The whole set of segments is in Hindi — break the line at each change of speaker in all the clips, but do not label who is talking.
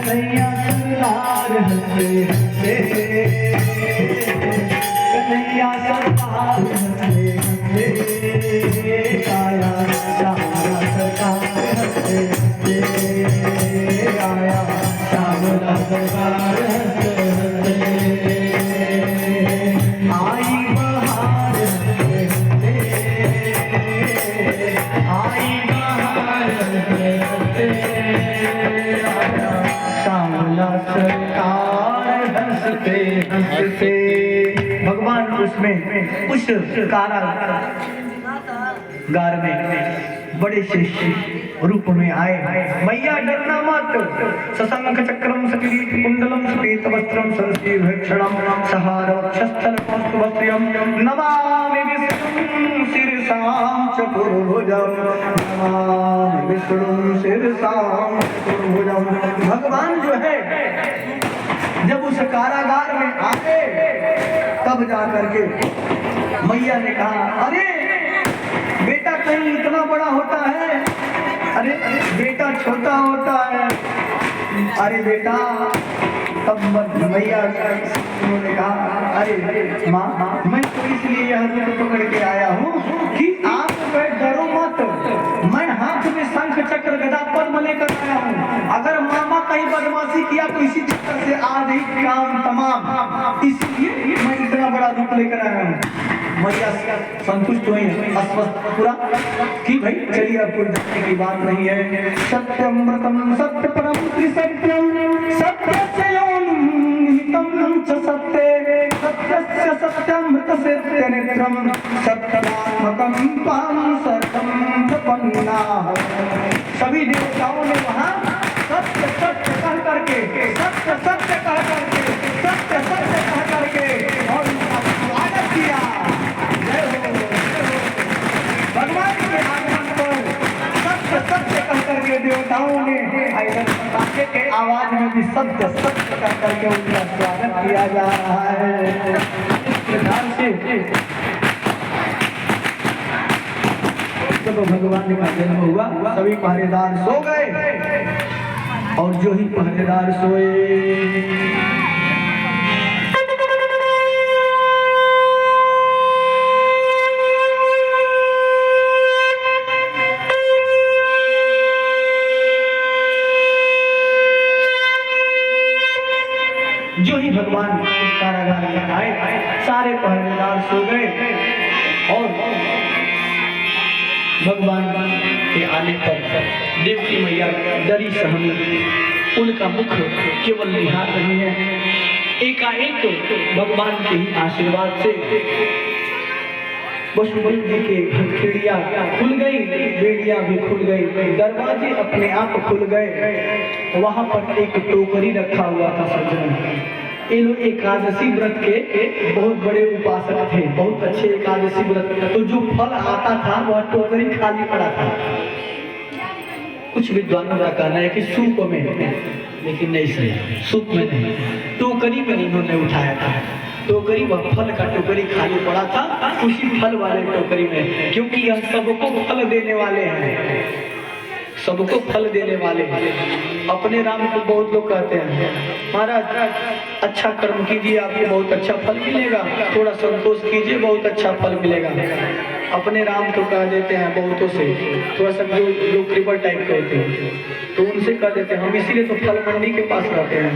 कन्हैया सरकार हंसते हंसते, कन्हैया सरकार हंसते हंसते आया, श्यामला सरकार हंसते हंसते आया, श्यामला सरकार हंसते हंसते आई बहार हंसते हंसते, आई बहार हंसते हंसते आया, श्यामला सरकार हंसते हंसते। भगवान उसमें उस कारागार में बड़े से रूप में आए। मैया डरना मत, सशंख चक्रम सकिरीट कुंडलम श्वेत वस्त्रम सरसीभक्षणम सहारवक्षस्थल कौस्तुभस्त्रियम नमामि विष्णुं शिरसां चतुर्भुजं, नमामि विष्णुं शिरसां चतुर्भुजं। भगवान जो है जब उस कारागार में आए तब जाकर के मैया ने कहा, अरे बेटा कहीं इतना बड़ा होता है, अरे बेटा छोटा होता है, अरे बेटा। तब मैया ने कहा, अरे माँ मैं तो इसलिए यह रूप पकड़ के आया हूँ कि आप डरो मत, मैं हाथ में शंख चक्र गदा पद्म लेकर आया हूँ। अगर मामा कहीं बदमाशी किया तो इसी चक्कर से आज ही काम तमाम, इसलिए मैं इतना बड़ा रूप लेकर आया हूँ। मैया संतुष्ट हुई, अस्वस्थ पूरा कि भाई चलिए अब कोई जाने की बात नहीं है। सत्यम व्रतम सत्य परम त्रिसत्यम, सत्यस्य योनिहितम च सत्ये, सत्यस्य सत्यामृतस्य नेत्रम, सत्यात्मकं त्वां सर्वं प्रपन्नाः। सभी देवताओं ने वहाँ सत्य सत्य कह करके, सत्य सत्य कह करके, सत्य सत्य कह करके और उनका स्वागत किया। भगवान के आगमन पर सत्य सत्य कह करके देवताओं ने ताके के आवाज में भी सत्य सत्य कह करके उनका स्वागत किया जा रहा है। प्रधान से जब भगवान का जन्म हुआ सभी पहरेदार सो गए, और जो ही पहरेदार सोए जो ही भगवान उस कारागार में आए सारे पहरेदार सो गए, और भगवान के आने पर देवकी मैया डरी सहमी, उनका मुख केवल निहार रही है। एकाएक भगवान के ही आशीर्वाद से वसुदेव जी के हथकड़ियां खुल गई, बेड़ियां भी खुल गई, दरवाजे अपने आप खुल गए। वहां पर एक टोकरी रखा हुआ था। सज्जन, ये लोग एकादशी व्रत के बहुत बड़े उपासक थे, बहुत अच्छे एकादशी व्रत, तो जो फल आता था वह टोकरी खाली पड़ा था। कुछ विद्वानों का कहना है कि सूप में, लेकिन नहीं सही, सूप में नहीं, टोकरी में इन्होंने उठाया था। टोकरी वह फल का टोकरी खाली पड़ा था, उसी फल वाले टोकरी में, क्योंकि यह सबको फल देने वाले हैं, सबको फल देने वाले हैं। अपने राम को बहुत लोग कहते हैं, महाराज अच्छा कर्म कीजिए आपको बहुत अच्छा फल मिलेगा, थोड़ा संतोष कीजिए बहुत अच्छा फल मिलेगा। अपने राम तो कह देते हैं बहुतों से, थोड़ा सा जो कृपा टाइप कहते हैं तो उनसे कह देते हैं। हम इसीलिए तो फल मंडी के पास रहते हैं,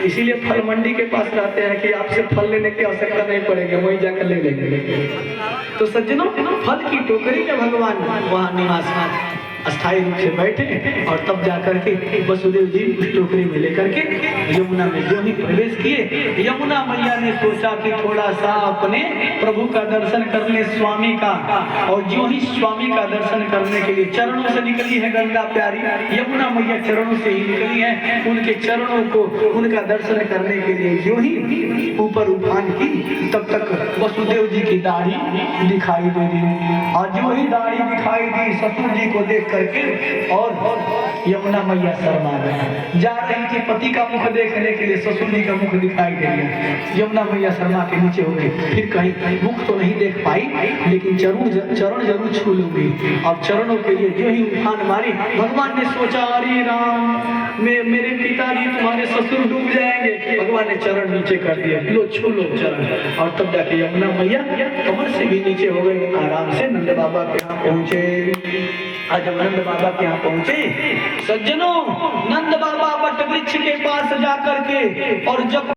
इसीलिए फल मंडी के पास रहते हैं कि आपसे फल लेने की आवश्यकता नहीं पड़ेगी, वहीं जाकर ले लेंगे। तो सज्जनों, फल की टोकरी में भगवान वहाँ निवास अस्थायी रूप से बैठे, और तब जाकर के वसुदेव जी उस टोकरी में लेकर के यमुना में जो ही प्रवेश किए, यमुना मैया ने सोचा कि थोड़ा सा अपने प्रभु का दर्शन कर ले, स्वामी का। और जो ही स्वामी का दर्शन करने के लिए चरणों से निकली है गंगा प्यारी, यमुना मैया चरणों से ही निकली है, उनके चरणों को उनका दर्शन करने के लिए जो ही ऊपर उठान की, तब तक वसुदेव जी की दाढ़ी दिखाई दे दी। और जो ही दाढ़ी दिखाई दी ससुर जी को देख करके और यमुना मैया शर्मा गई। जा रही थी पति का मुख देखने के लिए, ससुर जी का मुख दिखाई दे गया। यमुना मैया शर्मा के नीचे हो गई, फिर कहीं मुख तो नहीं देख पाई, लेकिन चरण जरूर छू लूंगी। अब चरणों के लिए जो ही उफान मारी, भगवान ने सोचा अरे राम मेरे पिताजी तुम्हारे ससुर डूब जाएंगे। भगवान ने चरण नीचे कर दिया, लो छू लो चरण। और तब जाके यमुना मैया कमर से भी नीचे हो गए। आराम से नंद बाबा के यहाँ पहुंचे। आज जब नंद बाबा के यहाँ पहुंचे, सज्जनों, नंद बाबा वट वृक्ष के पास जाकर के और जब